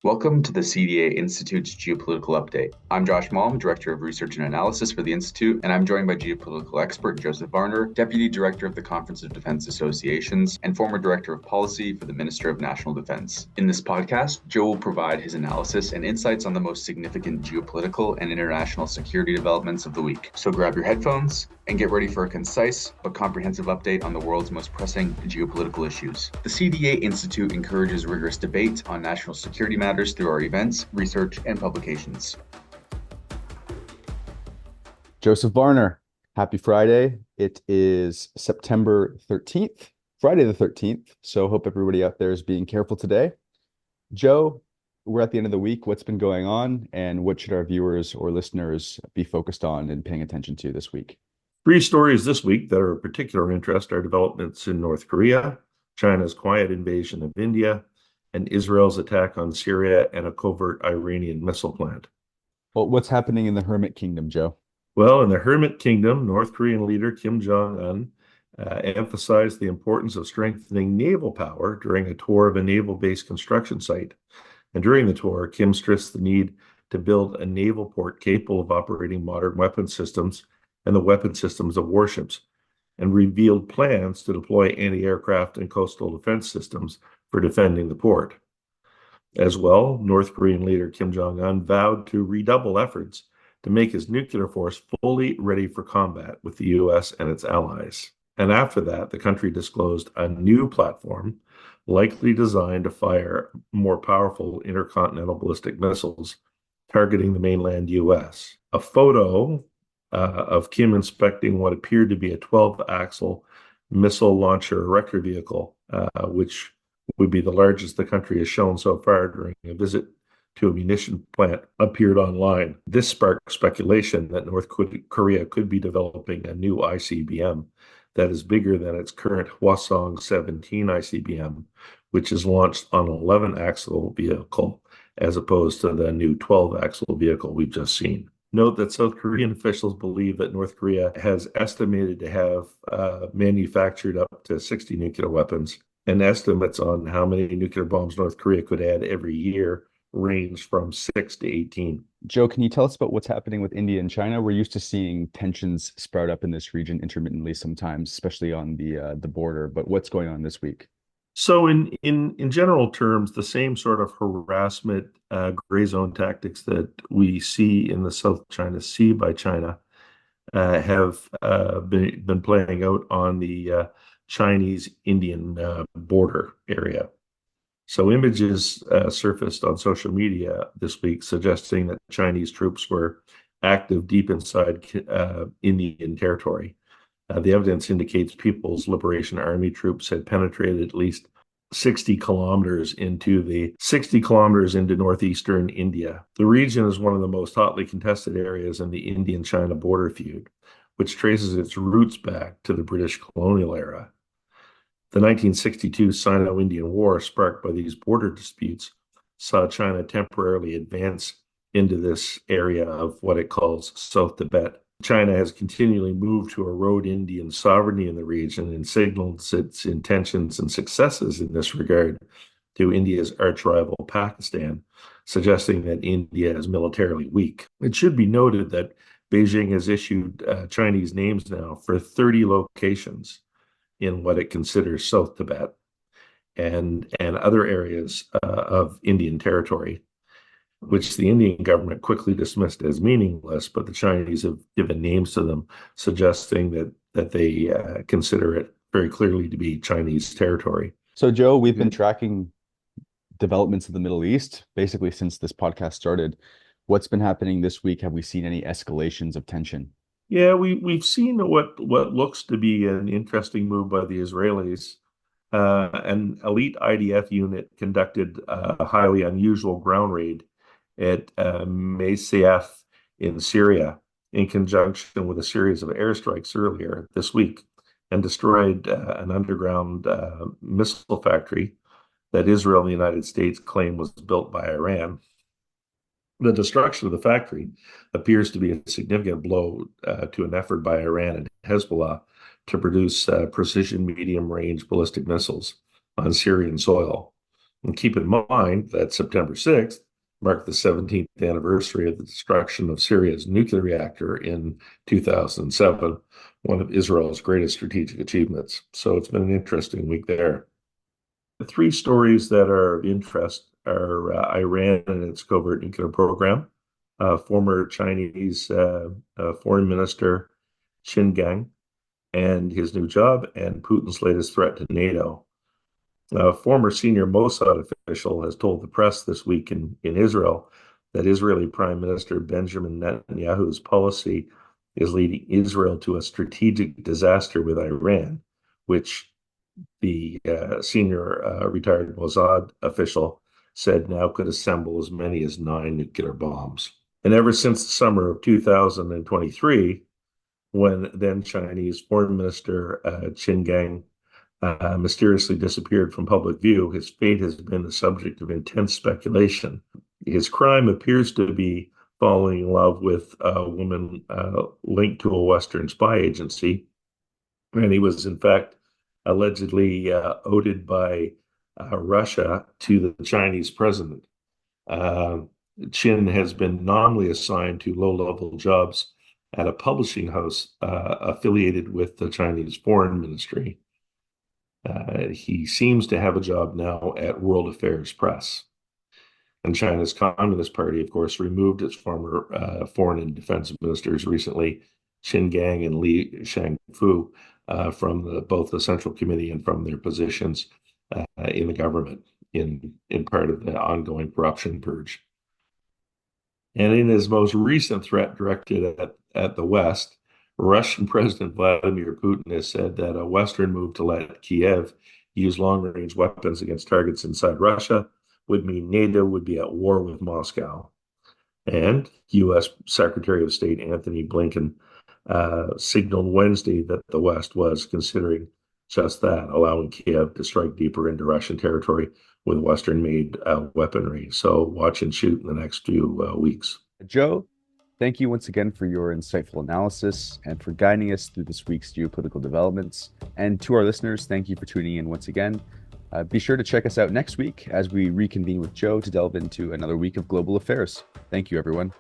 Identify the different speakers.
Speaker 1: Welcome to the CDA Institute's Geopolitical Update. I'm Josh Malm, Director of Research and Analysis for the Institute, and I'm joined by geopolitical expert Joseph Varner, Deputy Director of the Conference of Defense Associations and former Director of Policy for the Minister of National Defense. In this podcast, Joe will provide his analysis and insights on the most significant geopolitical and international security developments of the week. So grab your headphones and get ready for a concise but comprehensive update on the world's most pressing geopolitical issues. The CDA Institute encourages rigorous debate on national security matters through our events, research, and publications.
Speaker 2: Joseph Varner, happy Friday. It is September 13th, Friday the 13th. So hope everybody out there is being careful today. Joe, we're at the end of the week. What's been going on and what should our viewers or listeners be focused on and paying attention to this week?
Speaker 3: Three stories this week that are of particular interest are developments in North Korea, China's quiet invasion of India, and Israel's attack on Syria and a covert Iranian missile plant.
Speaker 2: Well, what's happening in the Hermit Kingdom, Joe?
Speaker 3: Well, in the Hermit Kingdom, North Korean leader Kim Jong Un emphasized the importance of strengthening naval power during a tour of a naval-based construction site. And during the tour, Kim stressed the need to build a naval port capable of operating modern weapon systems and the weapon systems of warships, and revealed plans to deploy anti-aircraft and coastal defense systems for defending the port. As well, North Korean leader Kim Jong Un vowed to redouble efforts to make his nuclear force fully ready for combat with the US and its allies. And after that, the country disclosed a new platform likely designed to fire more powerful intercontinental ballistic missiles targeting the mainland US. A photo of Kim inspecting what appeared to be a 12-axle missile launcher erector vehicle, which would be the largest the country has shown so far during a visit to a munition plant, appeared online. This sparked speculation that North Korea could be developing a new ICBM that is bigger than its current Hwasong-17 ICBM, which is launched on an 11-axle vehicle, as opposed to the new 12-axle vehicle we've just seen. Note that South Korean officials believe that North Korea has estimated to have manufactured up to 60 nuclear weapons, and estimates on how many nuclear bombs North Korea could add every year range from 6 to 18.
Speaker 2: Joe, can you tell us about what's happening with India and China? We're used to seeing tensions sprout up in this region intermittently sometimes, especially on the border, but what's going on this week?
Speaker 3: So in general terms, the same sort of harassment, gray zone tactics that we see in the South China Sea by China have been playing out on the Chinese-Indian border area. So images surfaced on social media this week suggesting that Chinese troops were active deep inside Indian territory. The evidence indicates People's Liberation Army troops had penetrated at least 60 kilometers into northeastern India. The region is one of the most hotly contested areas in the Indian-China border feud, which traces its roots back to the British colonial era. The 1962 Sino-Indian War, sparked by these border disputes, saw China temporarily advance into this area of what it calls South Tibet. China has continually moved to erode Indian sovereignty in the region and signals its intentions and successes in this regard to India's arch-rival Pakistan, suggesting that India is militarily weak. It should be noted that Beijing has issued Chinese names now for 30 locations in what it considers South Tibet and other areas of Indian territory, which the Indian government quickly dismissed as meaningless, but the Chinese have given names to them, suggesting that they consider it very clearly to be Chinese territory.
Speaker 2: So, Joe, we've been tracking developments in the Middle East basically since this podcast started. What's been happening this week? Have we seen any escalations of tension?
Speaker 3: Yeah, we've seen what looks to be an interesting move by the Israelis. An elite IDF unit conducted a highly unusual ground raid at Masyaf in Syria in conjunction with a series of airstrikes earlier this week and destroyed an underground missile factory that Israel and the United States claim was built by Iran. The destruction of the factory appears to be a significant blow to an effort by Iran and Hezbollah to produce precision medium-range ballistic missiles on Syrian soil. And keep in mind that September 6th marked the 17th anniversary of the destruction of Syria's nuclear reactor in 2007, one of Israel's greatest strategic achievements. So it's been an interesting week there. The three stories that are of interest are Iran and its covert nuclear program, former Chinese foreign minister Qin Gang and his new job, and Putin's latest threat to NATO. A former senior Mossad official has told the press this week in Israel that Israeli Prime Minister Benjamin Netanyahu's policy is leading Israel to a strategic disaster with Iran, which the senior retired Mossad official said now could assemble as many as 9 nuclear bombs. And ever since the summer of 2023, when then Chinese Foreign Minister Qin Gang mysteriously disappeared from public view, his fate has been the subject of intense speculation. His crime appears to be falling in love with a woman linked to a Western spy agency, and he was in fact allegedly owed by Russia to the Chinese president. Qin has been nominally assigned to low-level jobs at a publishing house affiliated with the Chinese Foreign Ministry. He seems to have a job now at World Affairs Press. And China's Communist Party, of course, removed its former foreign and defense ministers recently, Qin Gang and Li Shangfu, from both the Central Committee and from their positions in the government in part of the ongoing corruption purge. And in his most recent threat directed at the West, Russian President Vladimir Putin has said that a Western move to let Kiev use long-range weapons against targets inside Russia would mean NATO would be at war with Moscow. And U.S. Secretary of State Antony Blinken signaled Wednesday that the West was considering just that, allowing Kiev to strike deeper into Russian territory with Western-made weaponry. So watch and shoot in the next few weeks.
Speaker 2: Joe, thank you once again for your insightful analysis and for guiding us through this week's geopolitical developments. And to our listeners, thank you for tuning in once again. Be sure to check us out next week as we reconvene with Joe to delve into another week of global affairs. Thank you, everyone.